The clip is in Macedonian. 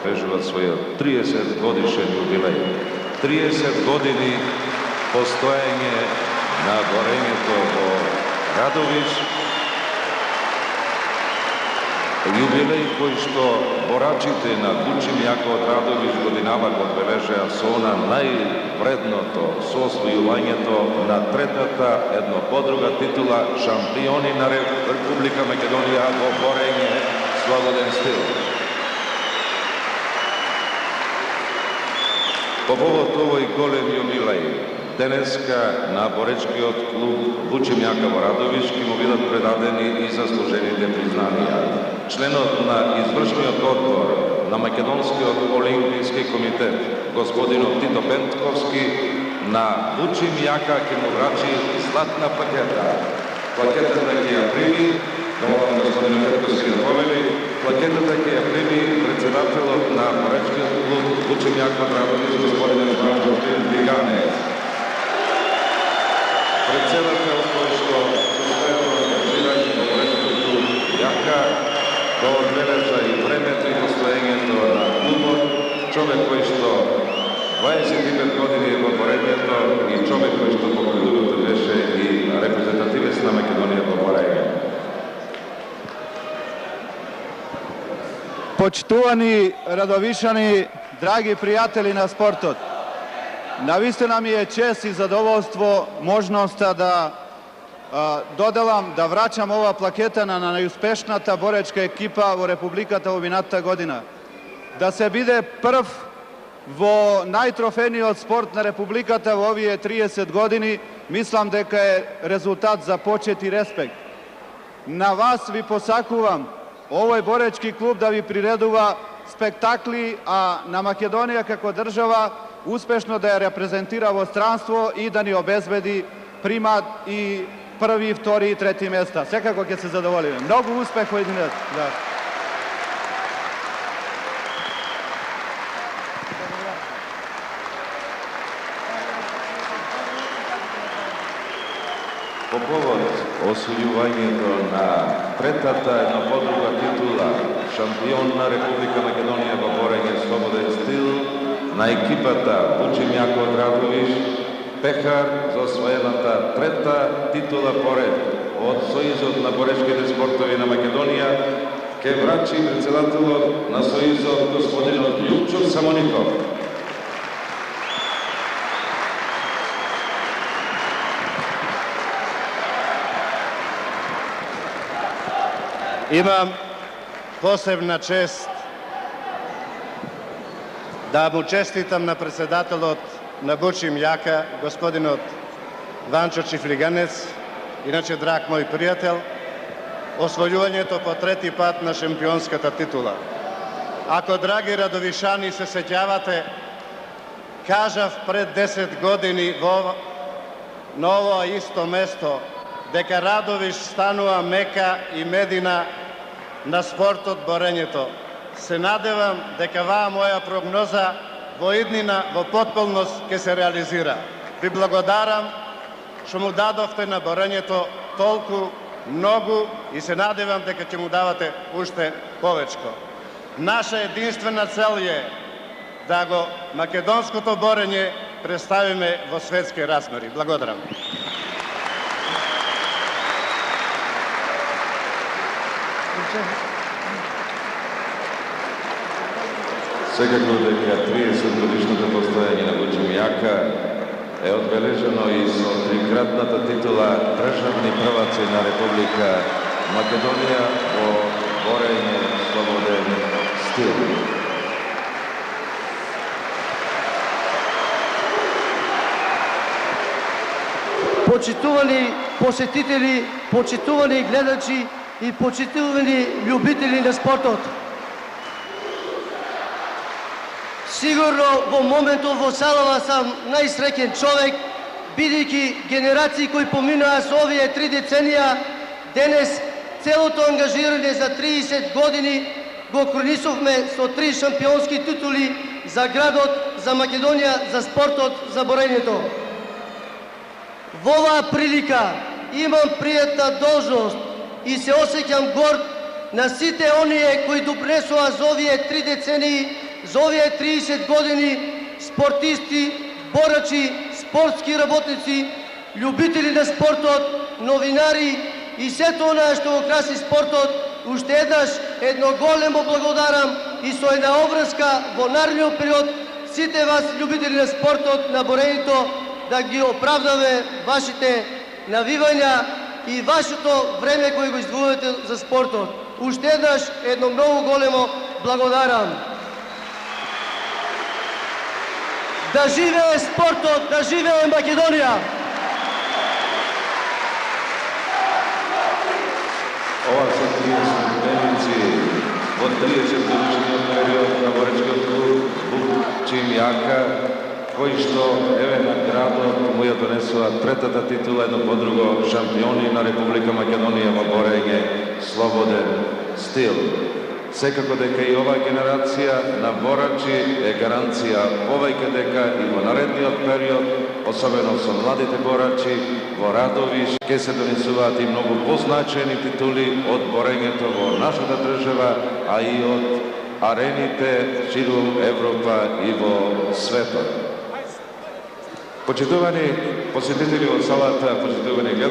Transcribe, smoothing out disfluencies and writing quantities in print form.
преживат својот 30 годишен јубилеј. 30 години постоење на борењето во Радовиш. Јубилеј кој што борачите на Бучим Јака од Радовиш годинава го одбележаа со она највредното, со освојувањето на третата едноподруга титула шампиони на Република Македонија во борење слободен стил. По повод овој голем јубилеј, денеска на боречкиот клуб Бучим Јака во Радовиш ќе му бидат предадени и заслужените признанија. Членот на извршниот одбор на Македонскиот олимписки комитет, господинот Тито Пентковски, на Бучим Јака ќе му врачи златна плакета. Плакетата ќе ја прими, домолам господин Пентковски да повели, плакетата ќе ја прими председателот на боречкиот клуб Бучим Јака во Радовиш, господин Виганец. Председател кој што состојано ангажирање во боречкиот клуб Јака го одбележа и времето и постоењето на клубот, човек кој што 25 години во борењето и човек кој што по годината беше и репрезентативец на Македонија во борење. Почитувани радовишани, драги пријатели на спортот, навистина ми е чест и задоволство можноста да доделам, да врачам ова плакета на најуспешната боречка екипа во Републиката во минатата година. Да се биде прв во најтрофениот спорт на Републиката во овие 30 години, мислам дека е резултат за почет и респект. На вас ви посакувам овој боречки клуб да ви приредува спектакли, а на Македонија како држава успешно да ја репрезентира во странство и да ни обезбеди примат и први, втори и трети места. Секако ќе се задоволиме. Многу успех во единет. Да. По повод освојувањето на третата едноподруга титула шампион на Република Македонија во борење слободен стил на екипата Бучим Јака од Радовиш, пехар за освоената трета титула поред од Сојузот на боречките спортови на Македонија, ке врачи председателот на Сојузот господинот Љупчо Самоников. Имам посебна чест да му честитам на председателот на Бучим Јака, господинот Ванчо Чифлиганец, иначе драг мој пријател, освојувањето по трети пат на шампионската титула. Ако, драги радовишани, се сеќавате, кажав пред 10 години на ова исто место дека Радовиш станува Мека и Медина на спортот борењето. Се надевам дека ваа моја прогноза во иднина, во потполност ќе се реализира. Ви благодарам што му дадовте на борењето толку многу и се надевам дека ќе му давате уште повечко. Наша единствена цел е да го македонското борење представиме во светски размери. Благодарам. Секако дека 30 годишното постоење на Бучим Јака е одбележено и со трикратната титула државни прваци на Република Македонија во борење слободен стил. Почитувани посетители, почитувани гледачи и почитувани љубители на спортот. Сигурно во моментот во салава сам најсреќен човек, бидејќи генерации кои поминаа со овие 3 деценија, денес целото ангажирање за 30 години го кронисовме со 3 шампионски титули за градот, за Македонија, за спортот, за борењето. Во оваа прилика имам пријатна должност и се осеќам горд на сите оние кои допринесоа за овие 3 децении за овие 30 години спортисти, борачи, спортски работници, љубители на спортот, новинари и сето она што го краси спортот, уште едно големо благодарам и со една обврска во наредниот период сите вас љубители на спортот на борењето да ги оправдаме вашите навивања и вашето време кој го издвојувате за спортот. Уште едно многу големо благодарам. Да живее спортот, да живее Македонија! Ова се 30 годиници од 30-годишниот период на боречкиот клуб Вучим Јака, кои што еве на градот му ја донесува третата титула, едно по друго шампиони на Република Македонија во борење слободен стил. Секако дека и оваа генерација на борачи е гаранција повеќе дека и во наредниот период, особено со младите борачи во Радовиш, ќе се донесуваат и многу позначени титули од борењето во нашата држава, а и од арените ширум Европа и во светот. Почитувани посетители од салата, почитувани гледачи,